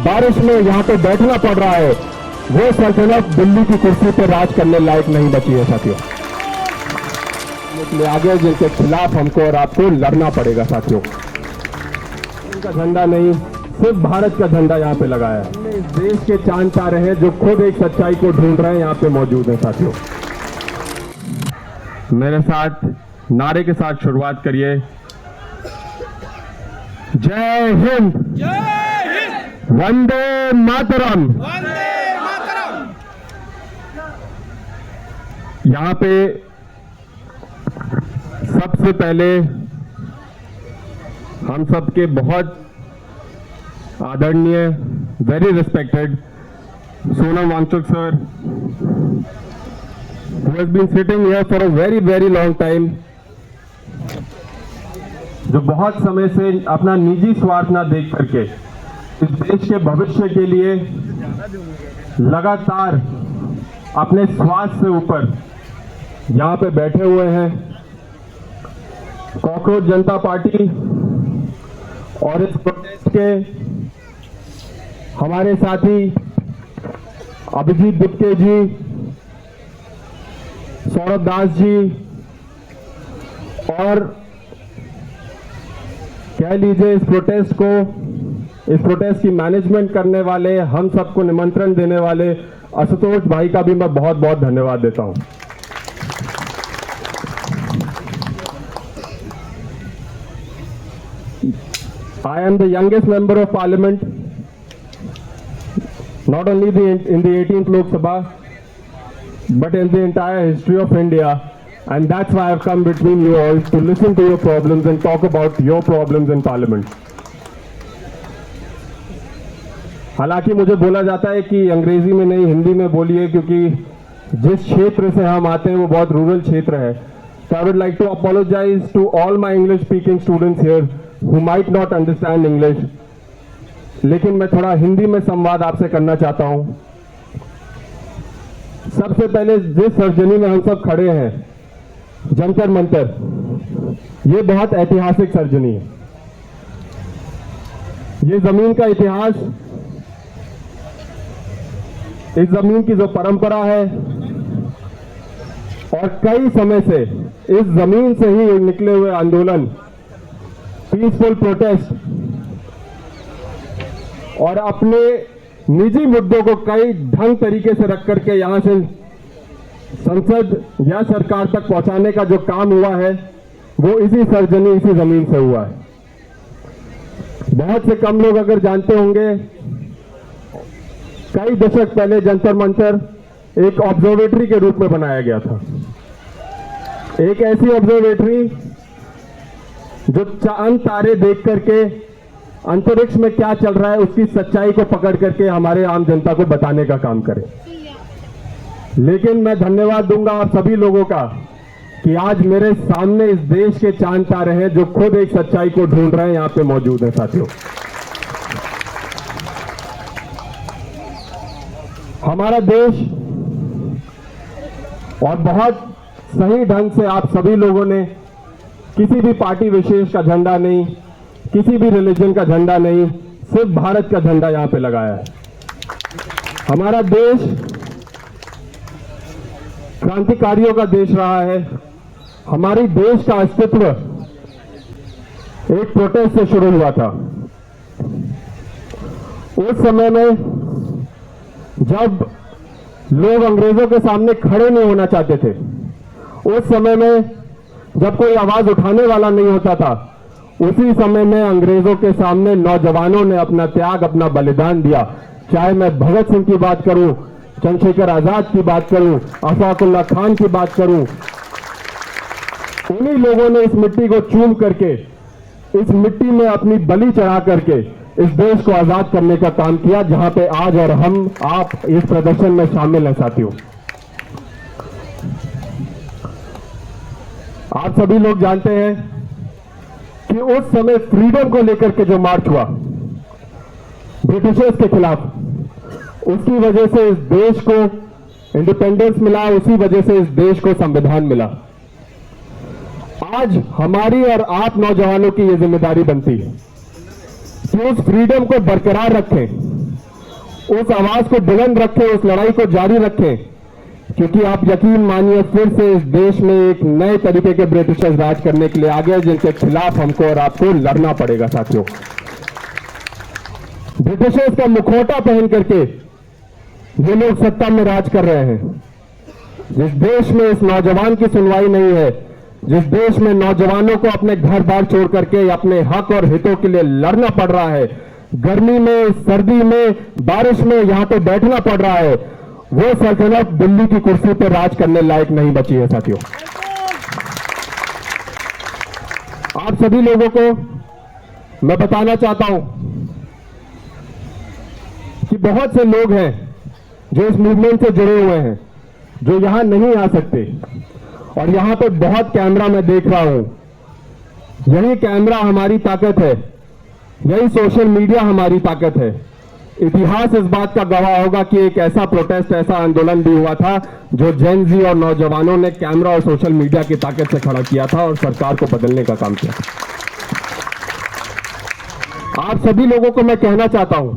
बारिश में यहाँ पे बैठना पड़ रहा है, वो सल्तनत दिल्ली की कुर्सी पर राज करने लायक नहीं बची है साथियों। इसलिए आगे जिनके खिलाफ हमको और आपको लड़ना पड़ेगा साथियों। उनका झंडा नहीं, सिर्फ भारत का झंडा यहाँ पे लगाया है। इस देश के चांद तारे हैं जो खुद एक सच्चाई को ढूंढ रहे हैं, यहाँ पे मौजूद हैं साथियों। मेरे साथ नारे के साथ शुरुआत करिए। जय हिंद, जय हिंद, वंदे मातरम। वंदे मातरम। यहाँ पे सबसे पहले हम सबके बहुत आदरणीय, very respected Sonam Wangchuk sir, who has been sitting here for a very very long time, जो बहुत समय से अपना निजी स्वार्थ ना देख करके इस देश के भविष्य के लिए लगातार अपने स्वार्थ से ऊपर यहाँ पे बैठे हुए हैं। कॉकरोच जनता पार्टी और इस प्रोटेस्ट के हमारे साथी अभिजीत बुटके जी, सौरभ दास जी और कह लीजिए इस प्रोटेस्ट की मैनेजमेंट करने वाले, हम सबको निमंत्रण देने वाले आशुतोष भाई का भी मैं बहुत बहुत धन्यवाद देता हूं। I am the youngest member of parliament, not only in the 18th Lok Sabha, but in the entire history of India, and that's why I've come between you all to listen to your problems and talk about your problems in parliament. हालांकि मुझे बोला जाता है कि अंग्रेजी में नहीं हिंदी में बोलिए, क्योंकि जिस क्षेत्र से हम आते हैं वो बहुत रूरल क्षेत्र है। So I would like to apologize to all my English speaking students here who might not understand English, लेकिन मैं थोड़ा हिंदी में संवाद आपसे करना चाहता हूं। सबसे पहले जिस सर्जनी में हम सब खड़े हैं, जंतर मंतर, ये बहुत ऐतिहासिक सर्जनी है। ये जमीन का इतिहास, इस जमीन की जो परंपरा है और कई समय से इस जमीन से ही निकले हुए आंदोलन, पीसफुल प्रोटेस्ट और अपने निजी मुद्दों को कई ढंग तरीके से रख करके यहां से संसद या सरकार तक पहुंचाने का जो काम हुआ है वो इसी सर्जनी, इसी जमीन से हुआ है। बहुत से कम लोग अगर जानते होंगे, कई दशक पहले जंतर मंतर एक ऑब्जर्वेटरी के रूप में बनाया गया था। एक ऐसी ऑब्जर्वेटरी जो चांद तारे देख करके अंतरिक्ष में क्या चल रहा है उसकी सच्चाई को पकड़ करके हमारे आम जनता को बताने का काम करे। लेकिन मैं धन्यवाद दूंगा आप सभी लोगों का कि आज मेरे सामने इस देश के चांद तारे हैं जो खुद एक सच्चाई को ढूंढ रहे हैं, यहां पे मौजूद हैं साथियों। हमारा देश, और बहुत सही ढंग से आप सभी लोगों ने किसी भी पार्टी विशेष का झंडा नहीं, किसी भी रिलीजन का झंडा नहीं, सिर्फ भारत का झंडा यहां पे लगाया है। हमारा देश क्रांतिकारियों का देश रहा है। हमारी देश का अस्तित्व एक प्रोटेस्ट से शुरू हुआ था। उस समय में जब लोग अंग्रेजों के सामने खड़े नहीं होना चाहते थे, उस समय में जब कोई आवाज उठाने वाला नहीं होता था, उसी समय में अंग्रेजों के सामने नौजवानों ने अपना त्याग, अपना बलिदान दिया। चाहे मैं भगत सिंह की बात करूं, चंद्रशेखर आजाद की बात करूं, अशफाकुल्लाह खान की बात करूं, उन्हीं लोगों ने इस मिट्टी को चूम करके, इस मिट्टी में अपनी बलि चढ़ा करके इस देश को आजाद करने का काम किया, जहां पे आज और हम, आप इस प्रदर्शन में शामिल हैं साथियों। आप सभी लोग जानते हैं कि उस समय फ्रीडम को लेकर के जो मार्च हुआ ब्रिटिशर्स के खिलाफ, उसकी वजह से इस देश को इंडिपेंडेंस मिला, उसी वजह से इस देश को संविधान मिला। आज हमारी और आप नौजवानों की यह जिम्मेदारी बनती है कि उस फ्रीडम को बरकरार रखें, उस आवाज को बुलंद रखें, उस लड़ाई को जारी रखें, क्योंकि आप यकीन मानिए फिर से इस देश में एक नए तरीके के ब्रिटिशर्स राज करने के लिए आ गए, जिनके खिलाफ हमको और आपको लड़ना पड़ेगा साथियों। ब्रिटिशर्स का मुखौटा पहन करके ये लोग सत्ता में राज कर रहे हैं। जिस देश में इस नौजवान की सुनवाई नहीं है, जिस देश में नौजवानों को अपने घर बार छोड़ करके अपने हक और हितों के लिए लड़ना पड़ रहा है, गर्मी में, सर्दी में, बारिश में यहां पे बैठना पड़ रहा है, वो सल्तनत दिल्ली की कुर्सी पर राज करने लायक नहीं बची है साथियों। आप सभी लोगों को मैं बताना चाहता हूं कि बहुत से लोग हैं जो इस मूवमेंट से जुड़े हुए हैं, जो यहां नहीं आ सकते, और यहां पे बहुत कैमरा मैं देख रहा हूं। यही कैमरा हमारी ताकत है, यही सोशल मीडिया हमारी ताकत है। इतिहास इस बात का गवाह होगा कि एक ऐसा प्रोटेस्ट, ऐसा आंदोलन भी हुआ था जो जेन जी और नौजवानों ने कैमरा और सोशल मीडिया की ताकत से खड़ा किया था और सरकार को बदलने का काम किया। आप सभी लोगों को मैं कहना चाहता हूं